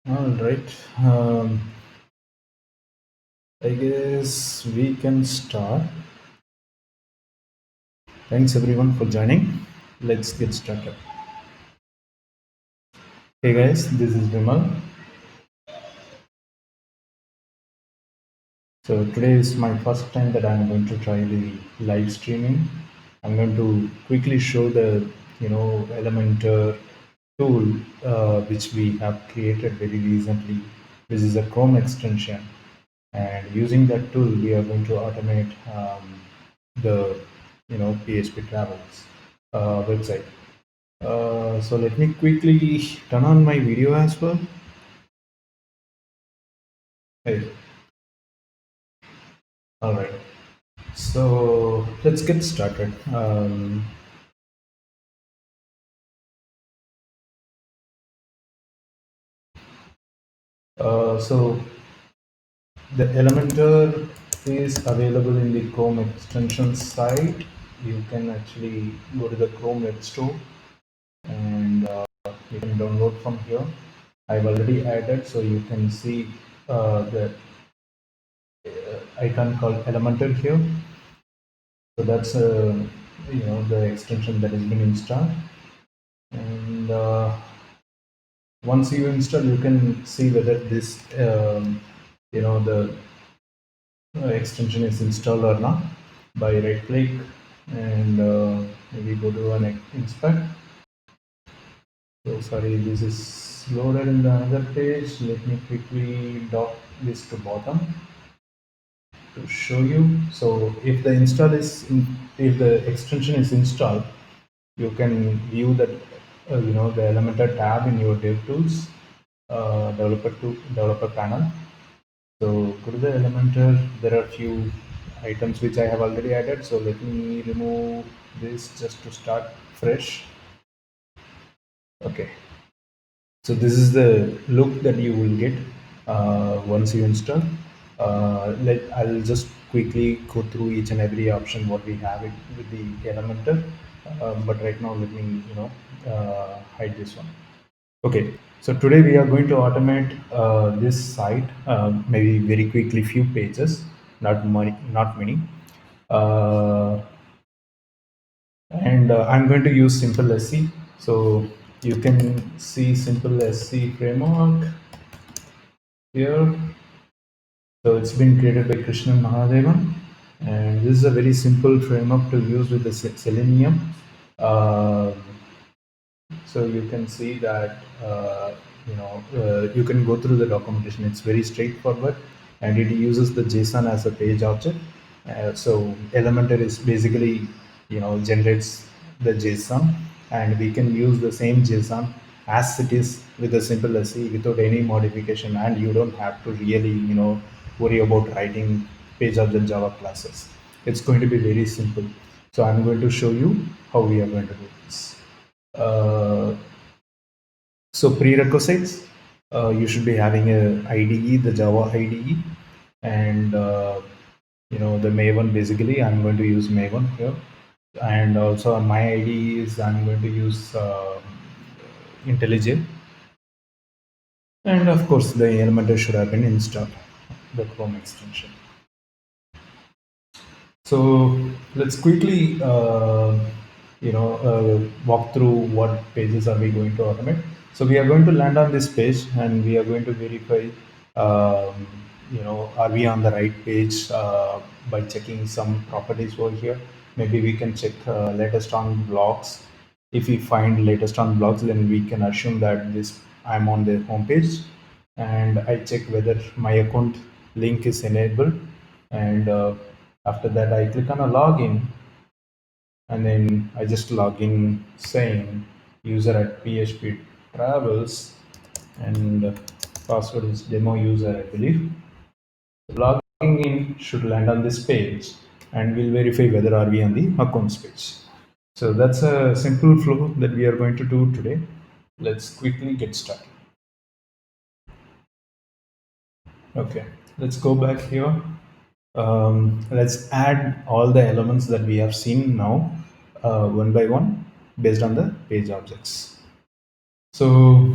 All right. I guess we can start. Thanks everyone for joining. Let's get started. Hey guys, this is Vimal. So today is my first time that I'm going to try the live streaming. I'm going to quickly show the Elementor tool which we have created very recently. This is a Chrome extension, and using that tool, we are going to automate the PHP Travels website. So let me quickly turn on my video as well. Hey, all right. So let's get started. So the Elementor is available in the Chrome extension site. You can actually go to the Chrome Web Store and you can download from here. I've already added, so you can see the icon called Elementor here. So that's the extension that has been installed. And once you install, you can see whether this the extension is installed or not by right click and maybe go to an inspect. So sorry, this is loaded in the another page. Let me quickly dock this to bottom to show you. So if the if the extension is installed, you can view that the Elementor tab in your DevTools developer panel. So go to the Elementor. There are few items which I have already added. So let me remove this just to start fresh. Okay. So this is the look that you will get once you install. I'll just quickly go through each and every option what we have it with the Elementor. But right now, let me hide this one. Okay, so today we are going to automate this site, maybe very quickly, few pages, not many. Uh, and I'm going to use Simple SC. So you can see Simple SC framework here. So it's been created by Krishnan Mahadevan, and this is a very simple framework to use with the Selenium. Uh, so you can see that you can go through the documentation. It's very straightforward, and it uses the JSON as a page object. So Elementor is basically generates the JSON, and we can use the same JSON as it is with a simple SE without any modification, and you don't have to really worry about writing page object Java classes. It's going to be very simple. So I'm going to show you how we are going to do this. Uh, so prerequisites, you should be having a IDE, the Java IDE, and the Maven. Basically, I'm going to use Maven here, and also on my IDE is I'm going to use IntelliJ, and of course the Elementor should have been installed, the Chrome extension. So let's quickly, walk through what pages are we going to automate. So we are going to land on this page, and we are going to verify, are we on the right page by checking some properties over here. Maybe we can check latest on blogs. If we find latest on blogs, then we can assume that this I'm on the home page, and I check whether my account link is enabled, and after that I click on a login, and then I just log in saying user at PHP travels, and password is demo user, I believe. Logging in should land on this page, and we'll verify whether are we on the accounts page. So that's a simple flow that we are going to do today. Let's quickly get started. Okay, let's go back here. Let's add all the elements that we have seen now, one by one, based on the page objects. So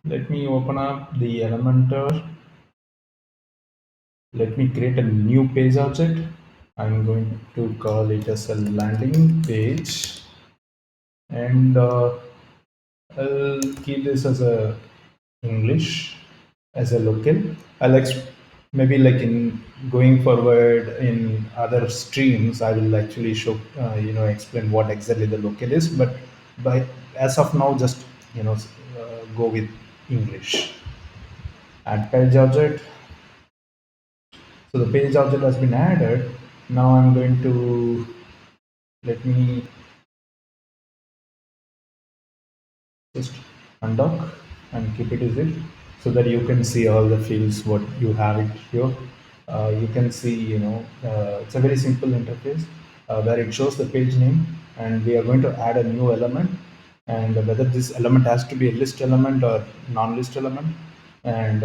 Let me open up the Elementor. Let me create a new page object. I'm going to call it as a landing page, and I'll keep this as a English as a local. I'll maybe like in going forward in other streams, I will actually show explain what exactly the local is. But by as of now, just go with English. Add page object. So the page object has been added. Now I'm going to let me just undock and keep it as it, so that you can see all the fields what you have it here. You can see, it's a very simple interface where it shows the page name, and we are going to add a new element, and whether this element has to be a list element or non-list element. And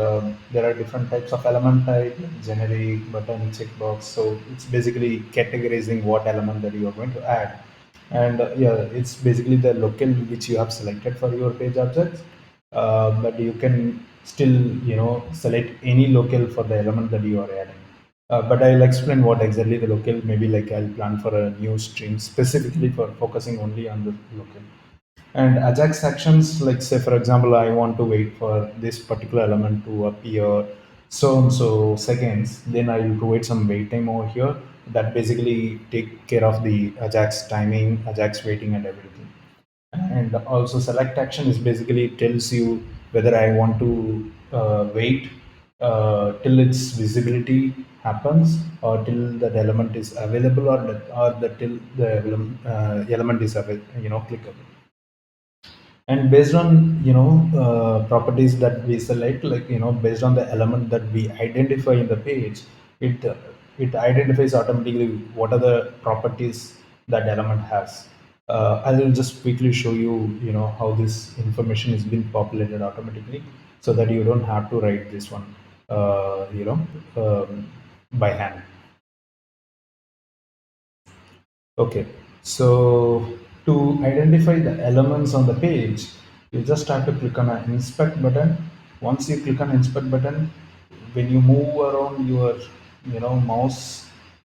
there are different types of element type, like generic, button, checkbox. So it's basically categorizing what element that you are going to add. And yeah, it's basically the local which you have selected for your page objects. But you can still select any local for the element that you are adding. But I'll explain what exactly the local, maybe like I'll plan for a new stream specifically for focusing only on the local. And Ajax actions, like say for example, I want to wait for this particular element to appear so and so seconds, then I will provide some wait time over here that basically take care of the Ajax timing, Ajax waiting and everything. And also select action is basically tells you whether I want to wait till its visibility happens, or till that element is available, or till the element is clickable. And based on properties that we select, like based on the element that we identify in the page, it identifies automatically what are the properties that element has. I will just quickly show you how this information is being populated automatically, so that you don't have to write this one by hand. Okay, so to identify the elements on the page, you just have to click on an inspect button. Once you click on inspect button, when you move around your mouse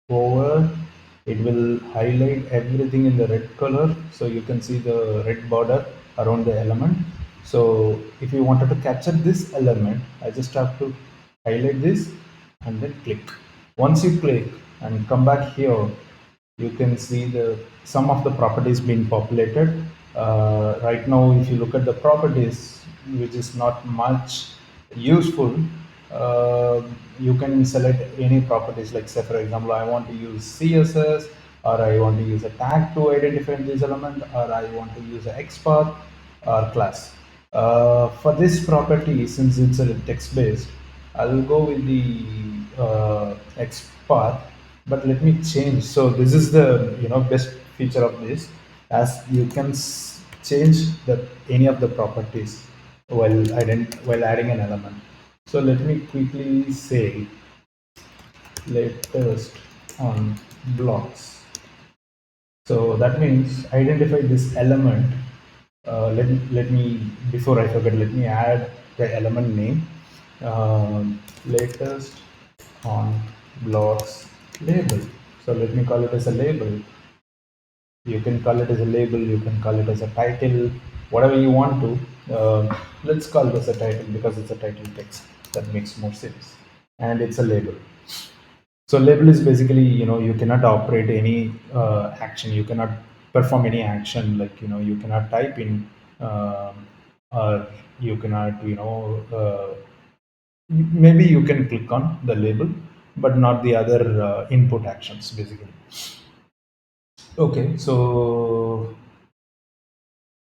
over, it will highlight everything in the red color, so you can see the red border around the element. So if you wanted to capture this element, I just have to highlight this and then click. Once you click and come back here, you can see the some of the properties being populated. Right now, if you look at the properties, which is not much useful, uh, you can select any properties. Like say for example, I want to use CSS, or I want to use a tag to identify this element, or I want to use an XPath or class. For this property, since it's a text based, I'll go with the XPath, but let me change. So this is the best feature of this, as you can change the any of the properties while adding an element. So let me quickly say latest on blocks. So that means identify this element. Let me, before I forget, let me add the element name. Latest on blocks label. So let me call it as a label. You can call it as a label, you can call it as a title, whatever you want to. Let's call it as a title because it's a title text. That makes more sense. And it's a label. So label is basically, you cannot operate any action. You cannot perform any action. Like, you cannot type in, or you cannot, maybe you can click on the label, but not the other input actions, basically. Okay, so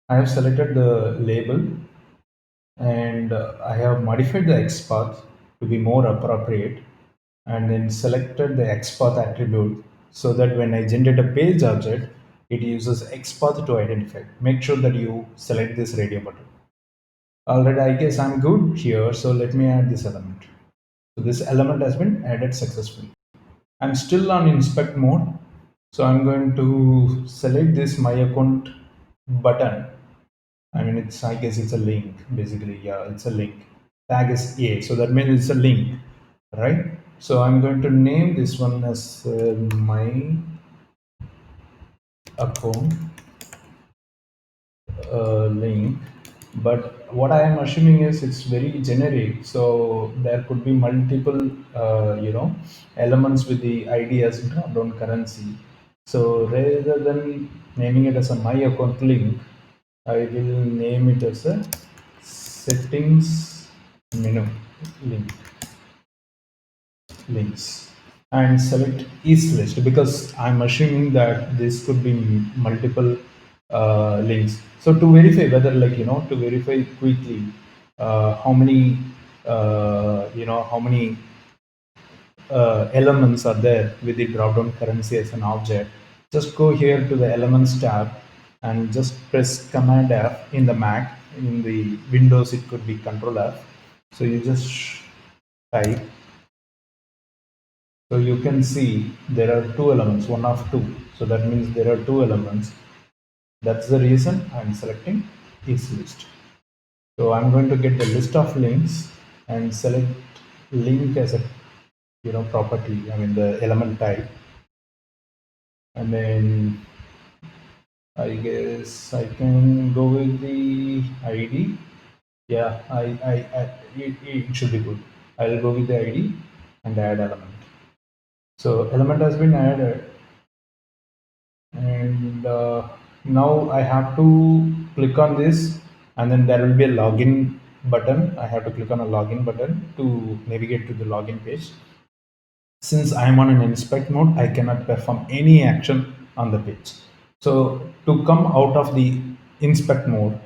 I have selected the label, and I have modified the XPath to be more appropriate, and then selected the XPath attribute so that when I generate a page object, it uses XPath to identify. Make sure that you select this radio button. Alright, I guess I'm good here, so let me add this element. So this element has been added successfully. I'm still on inspect mode, so I'm going to select this my account button, I mean, I guess it's a link, basically. Yeah, it's a link. Tag is A, so that means it's a link, right? So I'm going to name this one as my account link. But what I am assuming is it's very generic, so there could be multiple, elements with the ID as drop-down currency. So rather than naming it as a my account link, I will name it as a settings menu link links and select east list because I'm assuming that this could be multiple links. So to verify whether, like, to verify quickly how many how many elements are there with the drop down currency as an object, just go here to the elements tab and just press command F in the Mac. In the Windows it could be control F. So you just type. So you can see there are two elements, one of two. So that means there are two elements. That's the reason I'm selecting is list. So I'm going to get the list of links and select link as a property. I mean the element type, and then I guess I can go with the ID. Yeah, it should be good. I'll go with the ID and add element. So element has been added, and now I have to click on this, and then there will be a login button. I have to click on a login button to navigate to the login page. Since I am on an inspect mode, I cannot perform any action on the page. So to come out of the inspect mode,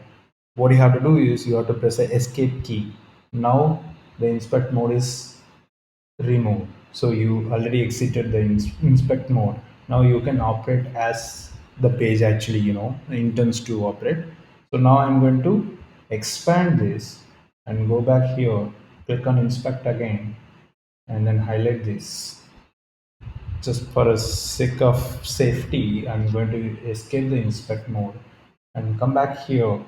what you have to do is you have to press the escape key. Now the inspect mode is removed. So you already exited the inspect mode. Now you can operate as the page actually intends to operate. So now I'm going to expand this and go back here, click on inspect again, and then highlight this. Just for a sake of safety, I'm going to escape the inspect mode and come back here.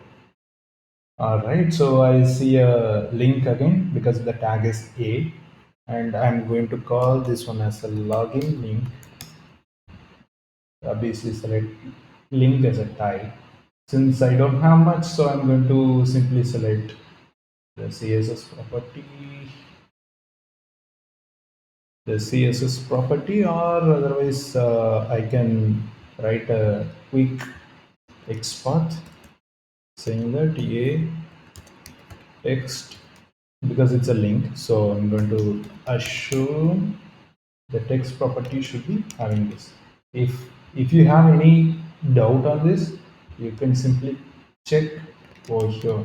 All right, so I see a link again because the tag is A, and I'm going to call this one as a login link. Obviously, select link as a type. Since I don't have much, so I'm going to simply select the CSS property, or otherwise I can write a quick export saying that a text because it's a link. So I'm going to assume the text property should be having this. If you have any doubt on this, you can simply check over here.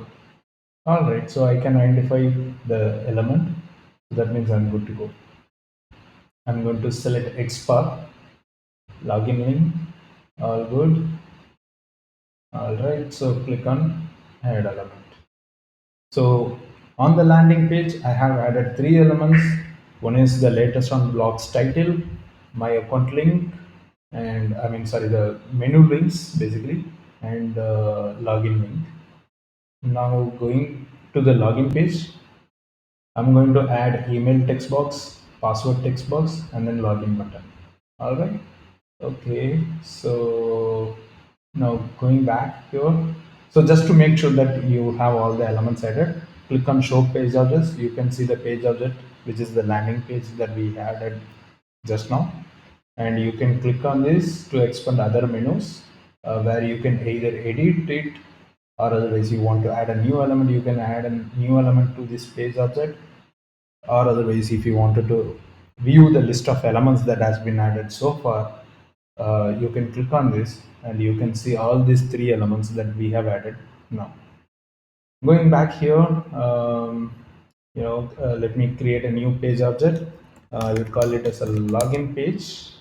All right, so I can identify the element. So that means I'm good to go. I'm going to select export, login link, all good. All right, so click on add element. So on the landing page, I have added three elements. One is the latest on blog's title, my account link, and the menu links basically, and login link. Now going to the login page, I'm going to add email text box, password text box, and then login button. All right. Okay. So now going back here. So just to make sure that you have all the elements added, click on show page objects. You can see the page object, which is the landing page that we added just now. And you can click on this to expand other menus where you can either edit it, or otherwise you want to add a new element, you can add a new element to this page object, or otherwise if you wanted to view the list of elements that has been added so far, you can click on this and you can see all these three elements that we have added now. Going back here, let me create a new page object. We'll call it as a login page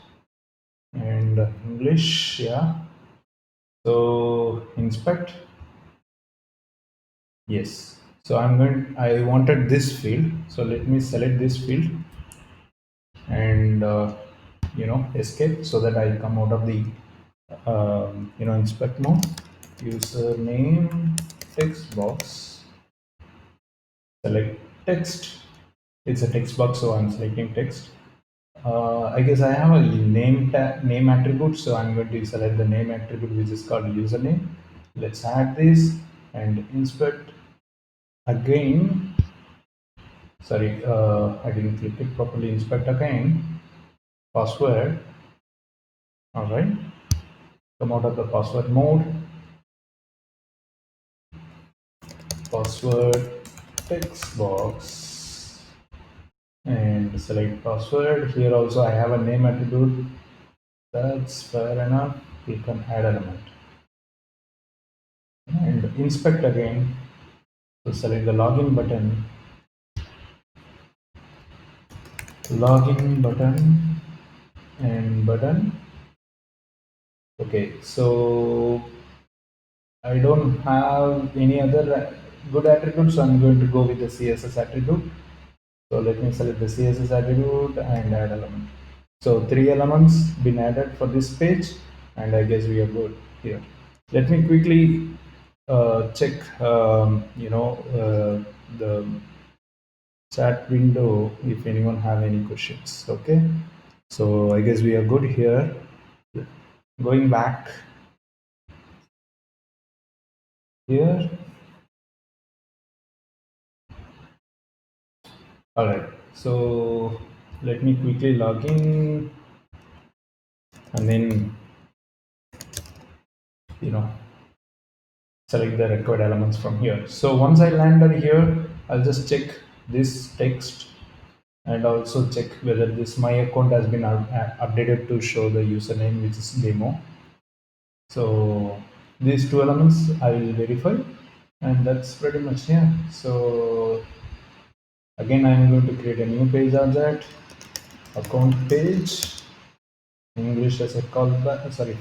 and English. Yeah. So inspect. Yes. So I wanted this field. So let me select this field and escape so that I come out of the inspect mode. Username text box, select text. It's a text box, so I'm selecting text. I guess I have a name attribute, so I'm going to select the name attribute, which is called username. Let's add this and inspect again. Sorry, I didn't click it properly. Inspect again. Password. All right. Come out of the password mode. Password text box and select password. Here also I have a name attribute. That's fair enough. We can add element and inspect again. So select the login button and button. Okay, so I don't have any other good attributes, so I'm going to go with the CSS attribute. So let me select the CSS attribute and add element. So three elements been added for this page, and I guess we are good here. Let me quickly check, the chat window if anyone have any questions. Okay, so I guess we are good here. Going back here. All right, so let me quickly log in and then, you know, select the required elements from here. So once I landed here, I'll just check this text and also check whether this my account has been updated to show the username, which is demo. So these two elements I will verify, and that's pretty much here. So again, I'm going to create a new page object, account page, English as a callback, sorry,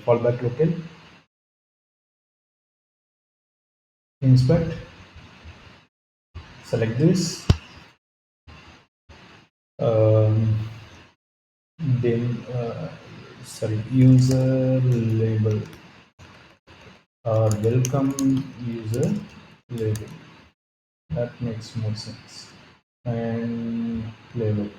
fallback local, inspect, select this, um, then sorry, user label or welcome user label. That makes more sense. And label.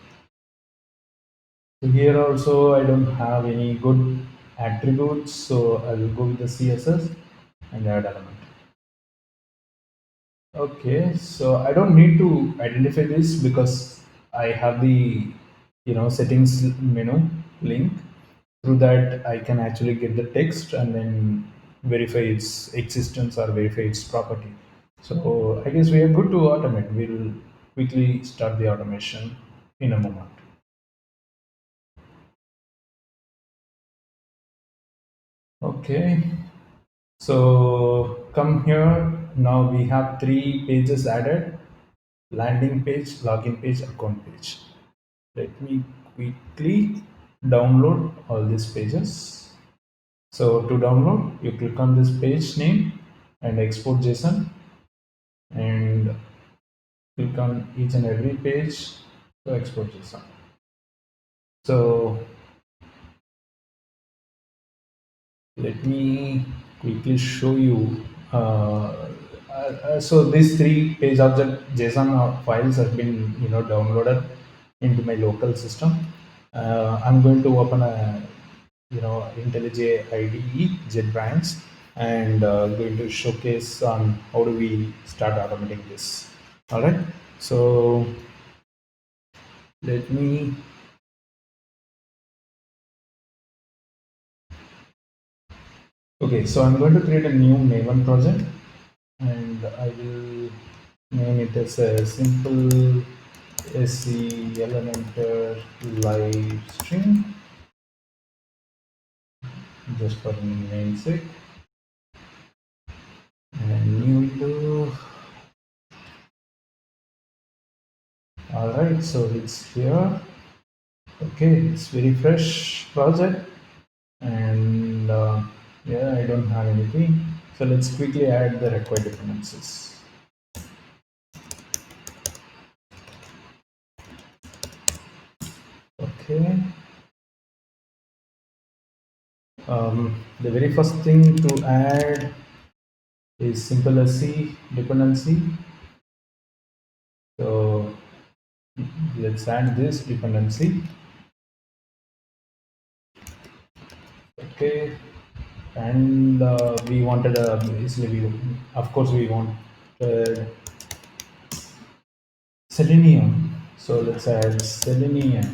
So here also I don't have any good attributes, so I will go with the CSS and add element. Okay, so I don't need to identify this because I have the, settings menu link. Through that I can actually get the text and then verify its existence or verify its property. So I guess we are good to automate. We'll quickly start the automation in a moment. Okay, so come here. Now we have three pages added: landing page, login page, account page. Let me quickly download all these pages. So to download, you click on this page name and export JSON and click on each and every page to export JSON. So let me quickly show you. So these three page object JSON files have been downloaded into my local system. I'm going to open a IntelliJ IDE JetBrains and going to showcase on how do we start automating this. All right. So let me. Okay, so I'm going to create a new Maven project and I will name it as a simple SE Elementor live stream just for namesake and new window. All right, so it's here. Okay, it's very fresh project and yeah, I don't have anything. So let's quickly add the required dependencies. Okay. The very first thing to add is simple as C dependency. So let's add this dependency. Okay, and we wanted a basically we, of course we want selenium. So let's add selenium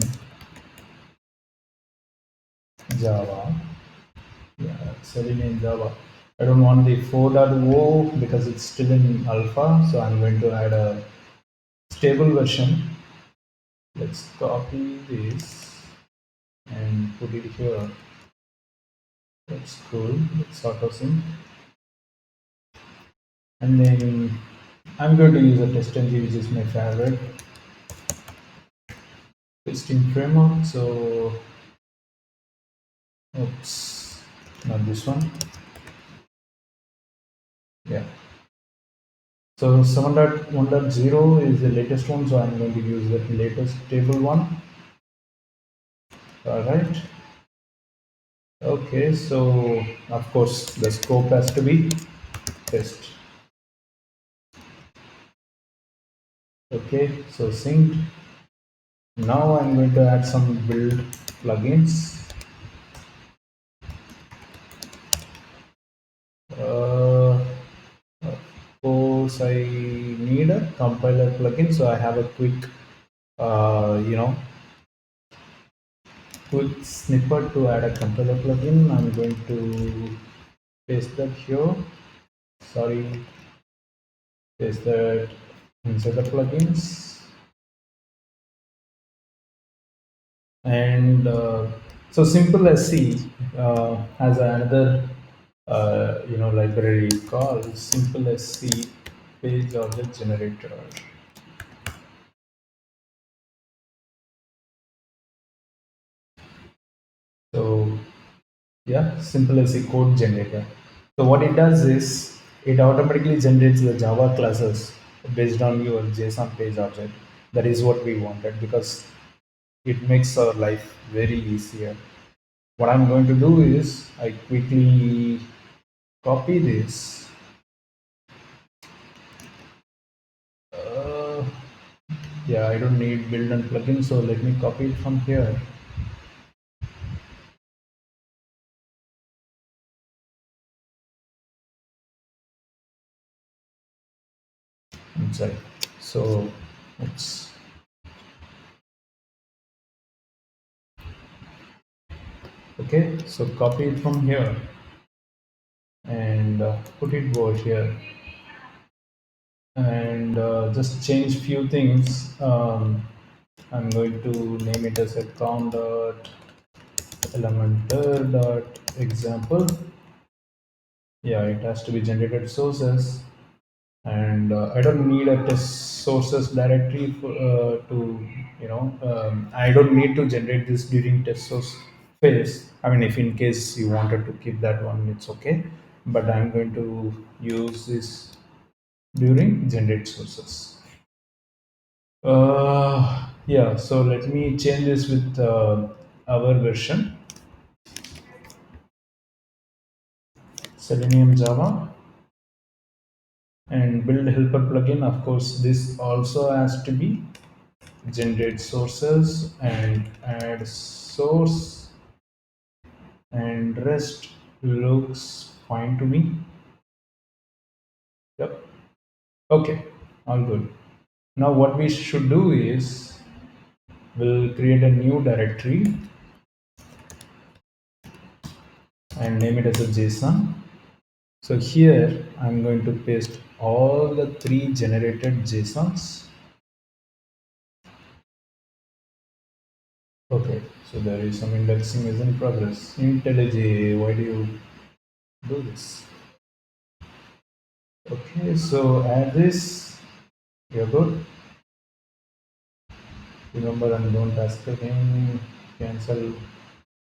Java. Yeah, Selenium Java. I don't want the 4.0 because it's still in alpha, so I'm going to add a stable version. Let's copy this and put it here. That's cool. Let's auto sync. And then I'm going to use a TestNG, which is my favorite testing framework. So, oops, not this one. Yeah. So 7.1.0 is the latest one, so I'm going to use the latest stable one. All right. Okay, so of course the scope has to be test. Okay, so synced. Now I'm going to add some build plugins. Uh, of course, I need a compiler plugin, so I have a quick, uh, you know, quick snippet to add a compiler plugin. I'm going to paste that here. Sorry, paste that inside the plugins. And so simple SC has another library called simple SC page object generator. So yeah, simple SC code generator. So what it does is it automatically generates the Java classes based on your JSON page object. That is what we wanted because it makes our life very easier. What I'm going to do is I quickly copy this. Uh, yeah, I don't need build and plugin, so let me copy it from here inside. So it's okay. So copy it from here and put it over here and just change few things. I'm going to name it as account dot elementor dot example. Yeah, it has to be generated sources, and I don't need a test sources directory to I don't need to generate this during test source phase. I mean, if in case you wanted to keep that one, it's okay. But I'm going to use this during generate sources. Yeah, so let me change this with our version Selenium Java and build helper plugin. Of course, this also has to be generate sources and add source, and rest looks fine to me. Yep. Okay, all good. Now what we should do is we'll create a new directory and name it as a JSON. So here I'm going to paste all the three generated JSONs. Okay, so there is some indexing is in progress. IntelliJ, why do you do this? Okay, so add this. You're good. Remember, and don't ask again. Cancel.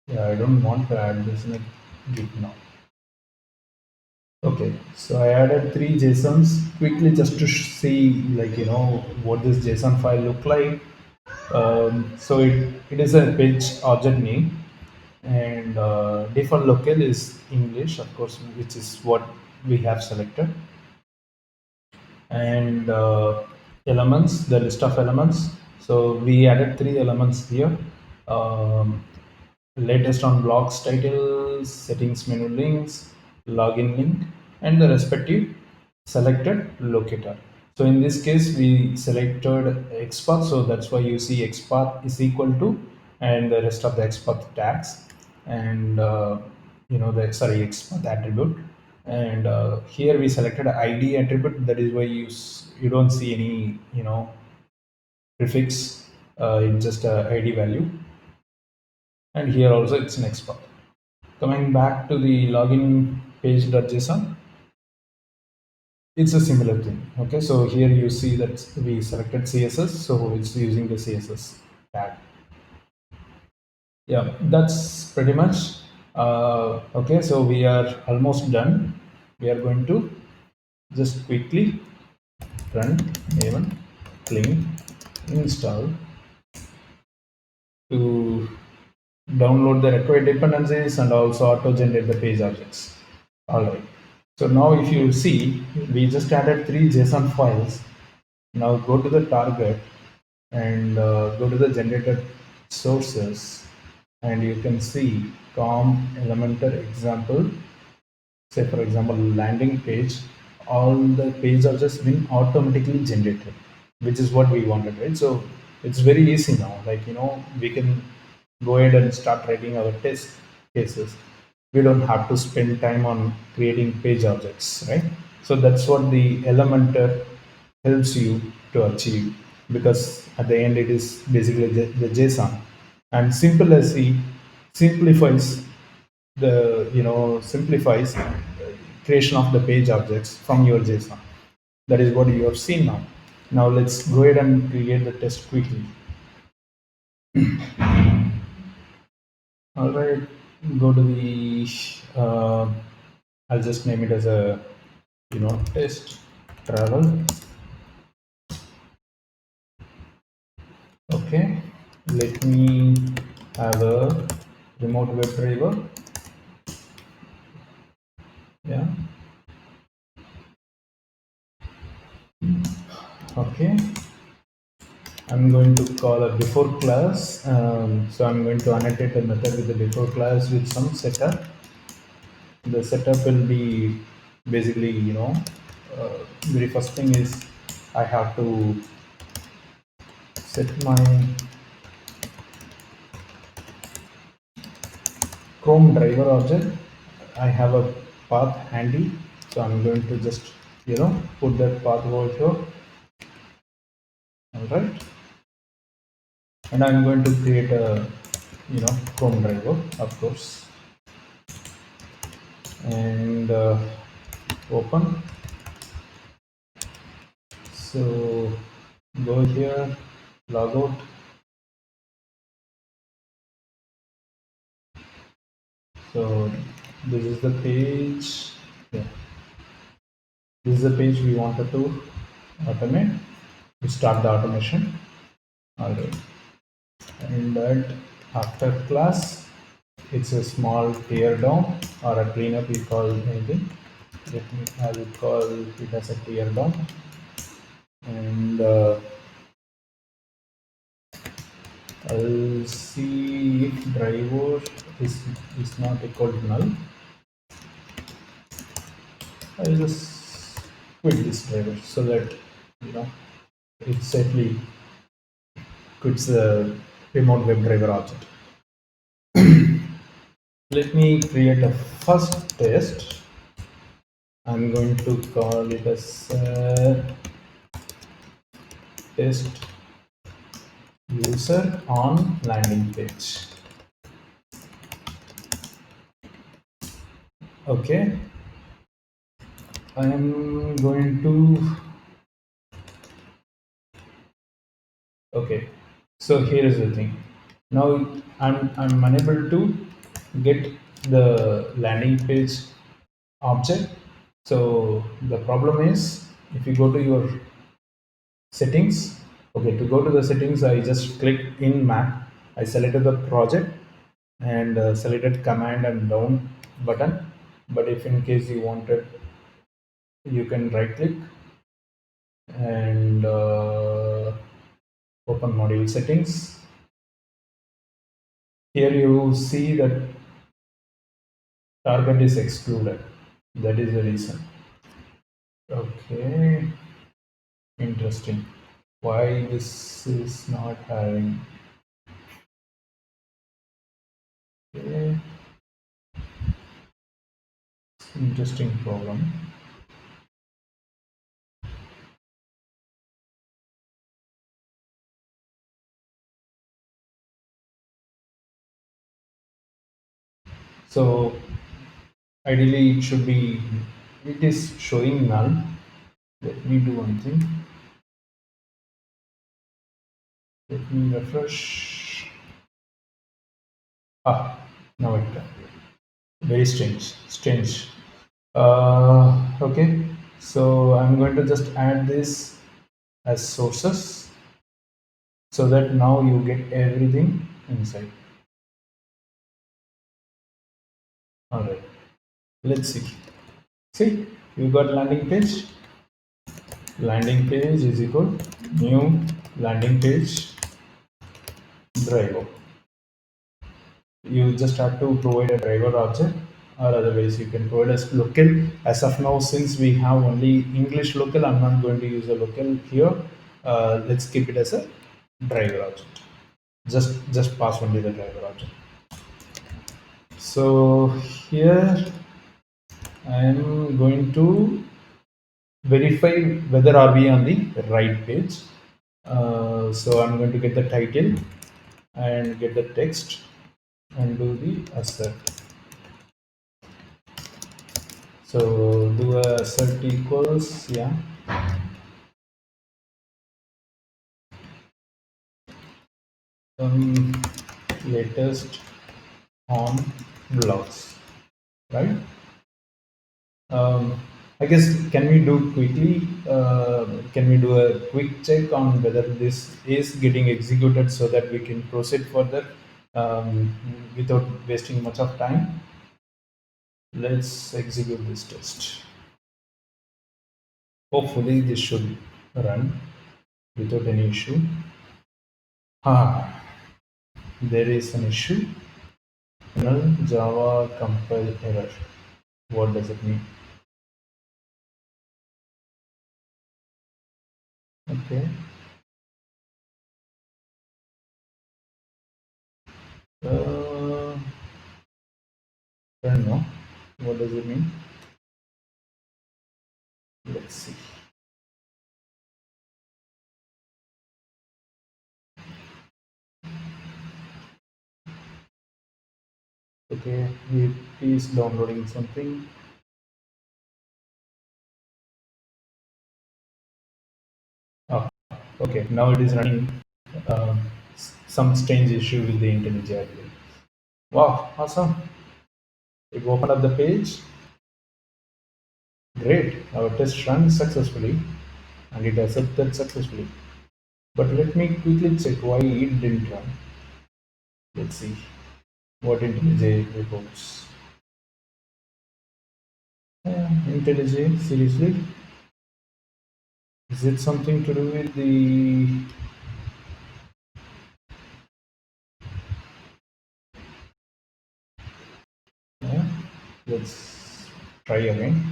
Yeah, I don't want to add this in a Git now. Okay, so I added three JSONs quickly just to see, like, what this JSON file look like. So it is a page object name, and default local is English, of course, which is what we have selected, and elements, the list of elements. So we added three elements here. Um, Latest on blogs titles, settings menu links, login link, and the respective selected locator. So in this case, we selected XPath, so that's why you see XPath is equal to and the rest of the XPath tags, and the sorry XPath attribute. And here we selected ID attribute. That is why you don't see any prefix. It's just a ID value, and here also it's an XPath. Coming back to the login page.json, it's a similar thing. Okay, so here you see that we selected CSS, so it's using the CSS tag. Yeah, that's pretty much. Okay, so we are almost done. We are going to just quickly run maven clean install to download the required dependencies and also auto generate the page objects. All right. So now if you see, we just added three JSON files. Now go to the target and go to the generated sources, and you can see com elementor example. Say for example, landing page, all the page are just been automatically generated, which is what we wanted, right? So it's very easy now. Like we can go ahead and start writing our test cases. We don't have to spend time on creating page objects, right? So that's what the Elementor helps you to achieve, because at the end it is basically the JSON, and simple as he simplifies simplifies creation of the page objects from your JSON. That is what you have seen now. Now let's go ahead and create the test quickly. All right, go to the I'll just name it as a test travel. Okay, let me have a remote web driver. Yeah. Okay, I'm going to call a before class. So I'm going to annotate a method with the before class with some setup. The setup will be basically, very first thing is I have to set my Chrome driver object. I have a path handy, so I'm going to just put that path over here. All right, and I'm going to create a Chrome driver, of course, and open. So go here, log out. So this is the page. Yeah, this is the page we wanted to automate. We start the automation. All right, and that after class, it's a small tear down or a cleanup. You call anything. I will call it as a tear down, and I'll see if driver is not equal to null. I'll just quit this driver so that it safely quits the remote web driver object. Let me create a first test. I'm going to call it as test user on landing page. Okay, I am going to. Okay, so here is the thing. Now I'm unable to get the landing page object. So the problem is, if you go to your settings, okay, to go to the settings, I just click in Mac. I selected the project and selected command and down button. But if in case you wanted you can right click and open module settings. Here you see that target is excluded. That is the reason. Okay, interesting. Why this is not having. Okay, interesting problem. So ideally it should be, it is showing null. Let me do one thing. Let me refresh. Ah, now it can. Very strange. Okay, so I'm going to just add this as sources so that now you get everything inside. All right, let's see. See, you got landing page. Landing page is equal new landing page driver. You just have to provide a driver object, or otherwise you can provide as local. As of now, since we have only English local, I'm not going to use a local here. Let's keep it as a driver object. Just pass only the driver object. So here I am going to verify whether are we on the right page. So I'm going to get the title and get the text and do the assert. So do a assert equals, yeah, um, latest on blogs, right? Um, I guess can we do quickly? Can we do a quick check on whether this is getting executed so that we can proceed further without wasting much of time? Let's execute this test. Hopefully, this should run without any issue. Ah, there is an issue. Null Java compile error. What does it mean? Okay. I don't know. What does it mean? Let's see. Okay, it is downloading something. Oh, okay. Now it is running some strange issue with the IntelliJ. Wow, awesome. It opened up the page. Great. Our test ran successfully and it accepted successfully. But let me quickly check why it didn't run. Let's see what IntelliJ reports. IntelliJ, seriously? Is it something to do with the. Yeah, let's try again.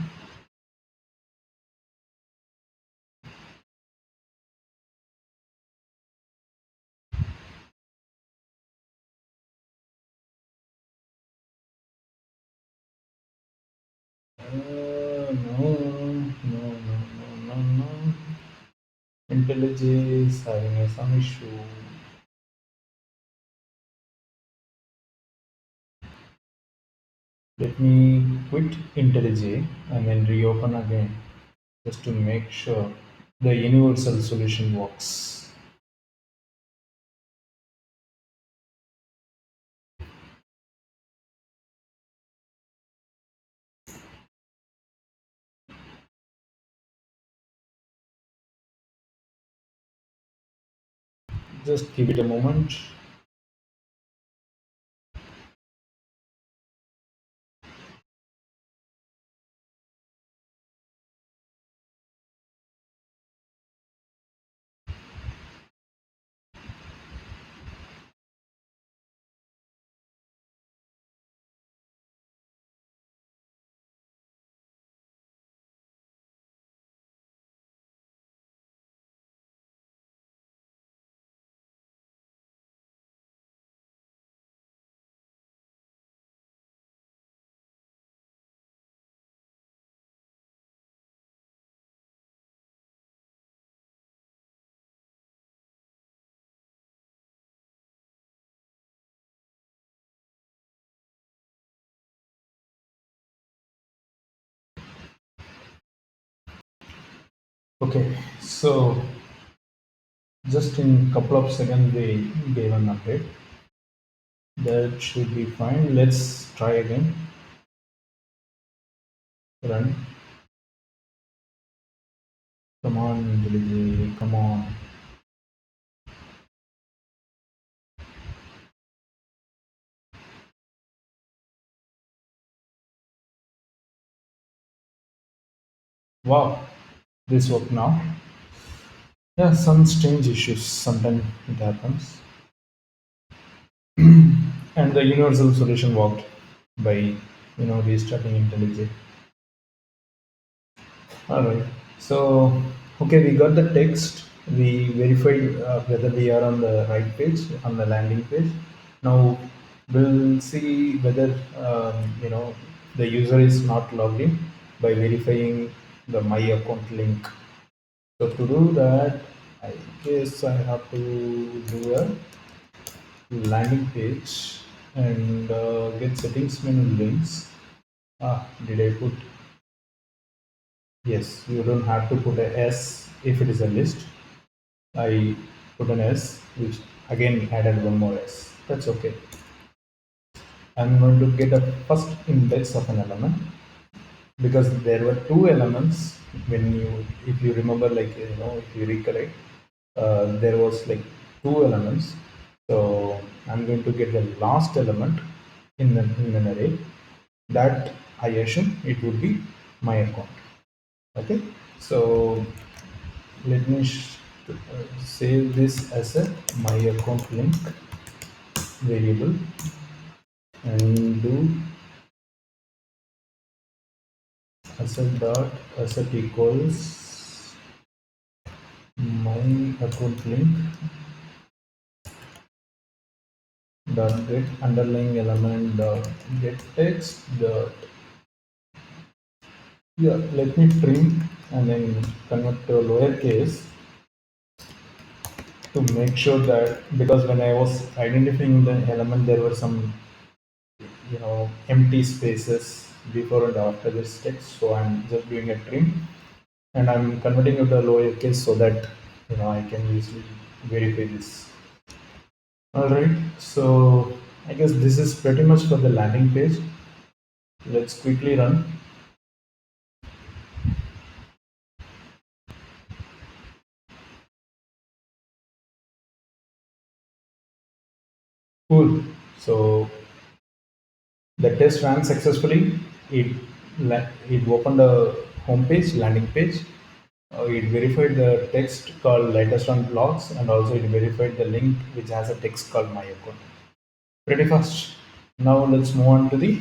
No. IntelliJ is having some issue. Let me quit IntelliJ and then reopen again just to make sure the universal solution works. Just give it a moment. Okay, so just in couple of seconds they gave an update. That should be fine. Let's try again. Run. Come on, delivery. Come on. Wow, this worked now. Yeah, some strange issues. Sometimes it happens. And the universal solution worked by restarting IntelliJ. All right. So, okay, we got the text. We verified whether we are on the right page, on the landing page. Now, we'll see whether the user is not logged in by verifying the my account link. So to do that, I guess I have to do a landing page and get settings menu links. Did I put? Yes, you don't have to put a S if it is a list. I put an S, which again added one more S. That's okay. I'm going to get a first index of an element because there were two elements when if you remember, like, if you recollect, there was like two elements. So I'm going to get the last element in an array that I assume it would be my account. Okay, so let me save this as a my account link variable and do asset dot asset equals my account link dot get underlying element dot get text dot, yeah, let me trim and then convert to a lowercase to make sure that, because when I was identifying the element there were some empty spaces before and after this text, so I'm just doing a trim and I'm converting it to a lowercase so that I can easily verify this. All right, so I guess this is pretty much for the landing page. Let's quickly run. Cool. So the test ran successfully. It opened a home page, landing page. It verified the text called latest on blogs, and also it verified the link which has a text called my account. Pretty fast. Now let's move on to the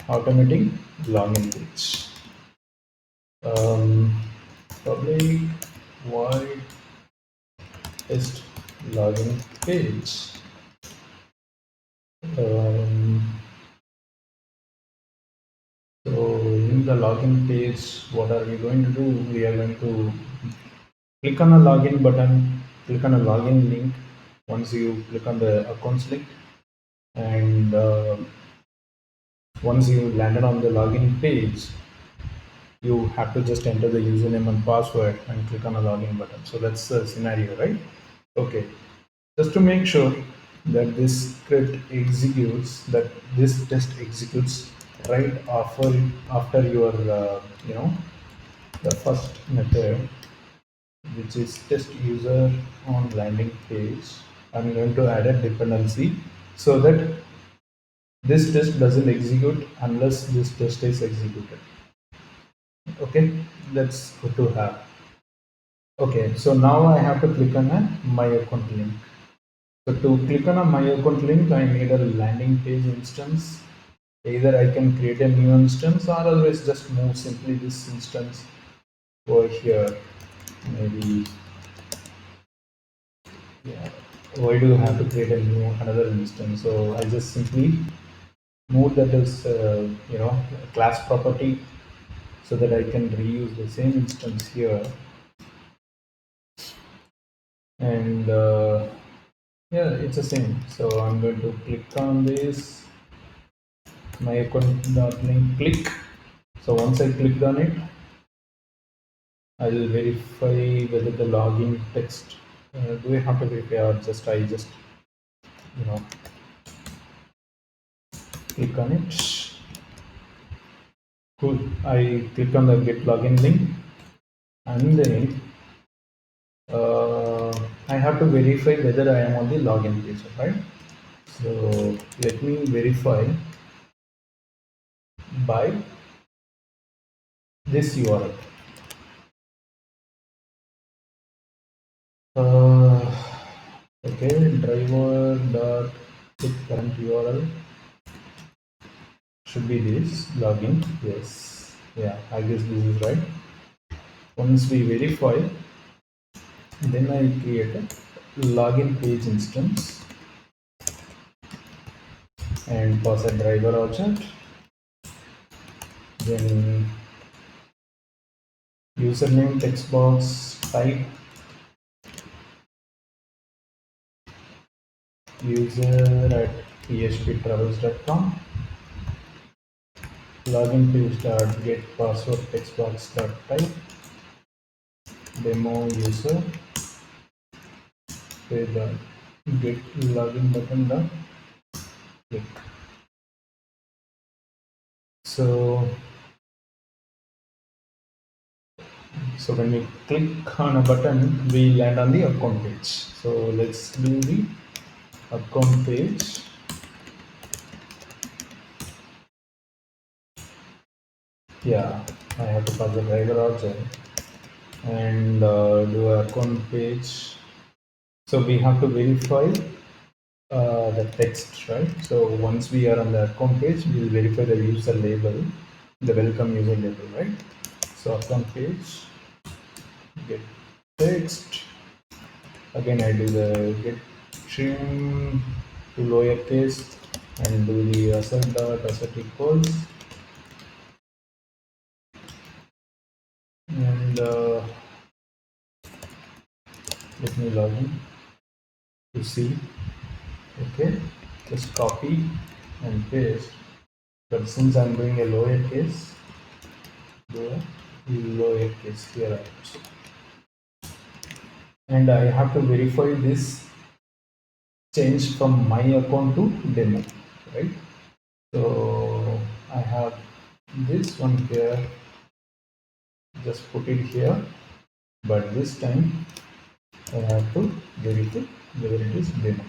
automating login page. Um, Public void test login page. Um, so in the login page, what are we going to do? We are going to click on a login button, click on a login link. Once you click on the accounts link, and once you landed on the login page, you have to just enter the username and password and click on a login button. So that's the scenario, right? Okay. Just to make sure that this script executes, that this test executes right after your the first method, which is test user on landing page. I'm going to add a dependency so that this test doesn't execute unless this test is executed. Okay, that's good to have. Okay, so now I have to click on a my account link. So to click on a my account link, I need a landing page instance. Either I can create a new instance or otherwise just move simply this instance over here. Maybe, yeah. Why do you have to create a new another instance? So I just simply move that as class property so that I can reuse the same instance here. And yeah, it's the same. So I'm going to click on this my account link click. So once I clicked on it, I'll verify whether the login text. Do I have to verify or just I just you know click on it? Cool. I click on the get login link and then I have to verify whether I am on the login page, right? So let me verify by this URL. Uh, okay, driver dot with current URL should be this login. Yes, yeah, I guess this is right. Once we verify, then I create a login page instance and pass a driver object. Then username text box type user at phptravels.com. Login page dot get password text box dot type demo user with the get login button dot click. So when we click on a button, we land on the account page. So let's do the account page. Yeah, I have to pass the driver object and do a account page. So we have to verify the text, right? So once we are on the account page, we will verify the user label, the welcome user label, right? So account page, get text. Again, I do the get trim to lowercase and do the assert dot assert equals and let me log in to see. Okay, just copy and paste. But since I'm doing a lowercase, do a lowercase here also. And I have to verify this change from my account to demo, right? So I have this one here, just put it here, but this time I have to verify whether it is demo.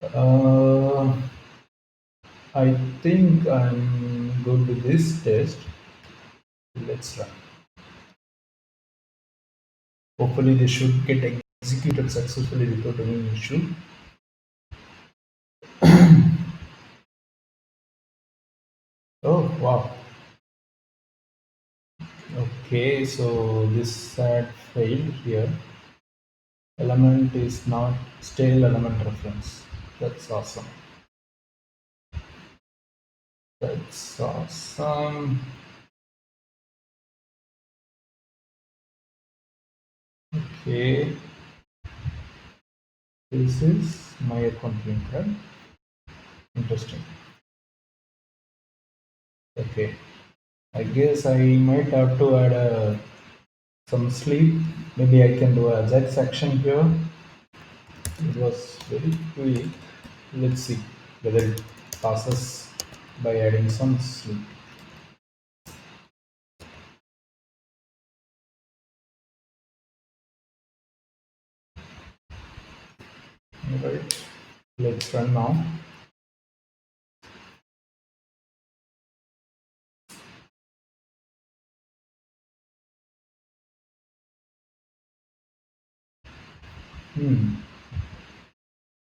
Uh, I think I'm good with this test. Let's run. Hopefully, this should get executed successfully without any issue. Oh wow. Okay, so this had failed here. Element is not stale element reference. That's awesome. That's awesome. Okay, this is my account link, right? Interesting. Okay, I guess I might have to add some sleep. Maybe I can do a Ajax action here. It was very quick. Let's see whether it passes by adding some sleep. Alright, let's run now.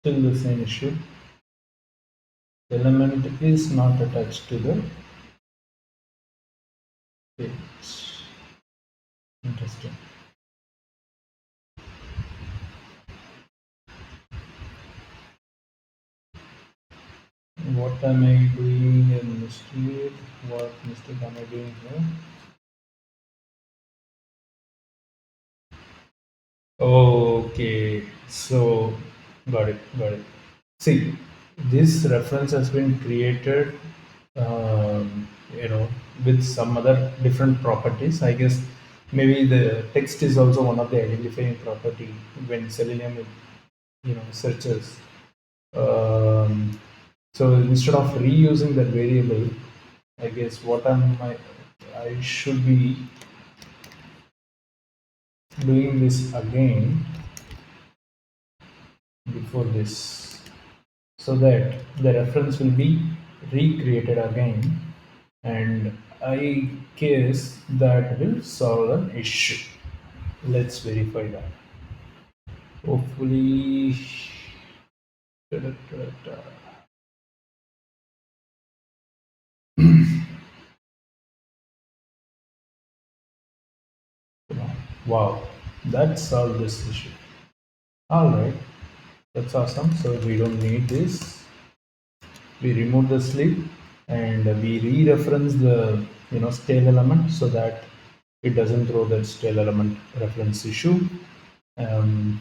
Still the same issue. Element is not attached to the page. Interesting. What am I doing in mistake? What mistake am I doing here? Okay, so got it. See, this reference has been created, um, with some other different properties. I guess Maybe the text is also one of the identifying property when Selenium, searches. Um, so instead of reusing that variable, I guess I should be doing this again before this, so that the reference will be recreated again, and I guess that will solve an issue. Let's verify that. Hopefully. Da-da-da-da. Wow, that solved this issue. All right, that's awesome. So we don't need this. We remove the sleep and we re-reference the stale element so that it doesn't throw that stale element reference issue. Um,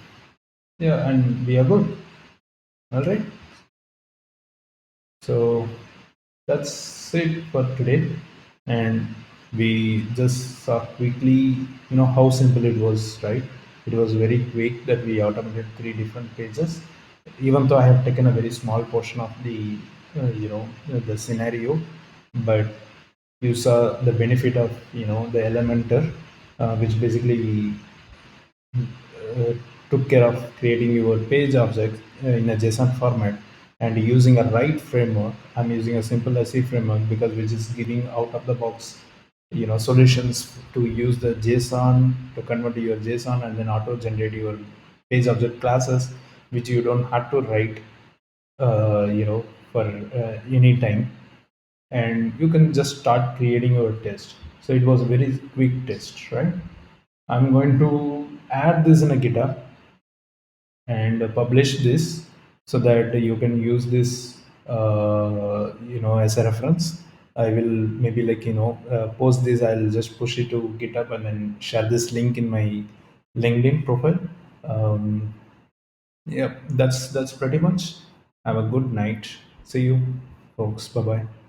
yeah, and we are good. All right. So that's it for today, and we just saw quickly how simple it was, right? It was very quick that we automated three different pages, even though I have taken a very small portion of the the scenario, but you saw the benefit of the Elementor, which basically uh, took care of creating your page object in a JSON format and using a right framework. I'm using a simple SE framework because which is giving out of the box, solutions to use the JSON to convert to your JSON and then auto generate your page object classes, which you don't have to write, for any time, and you can just start creating your test. So it was a very quick test, right? I'm going to add this in a GitHub and publish this so that you can use this as a reference. I will maybe post this. I'll just push it to GitHub and then share this link in my LinkedIn profile. um, yeah, that's pretty much. Have a good night. See you folks. Bye bye.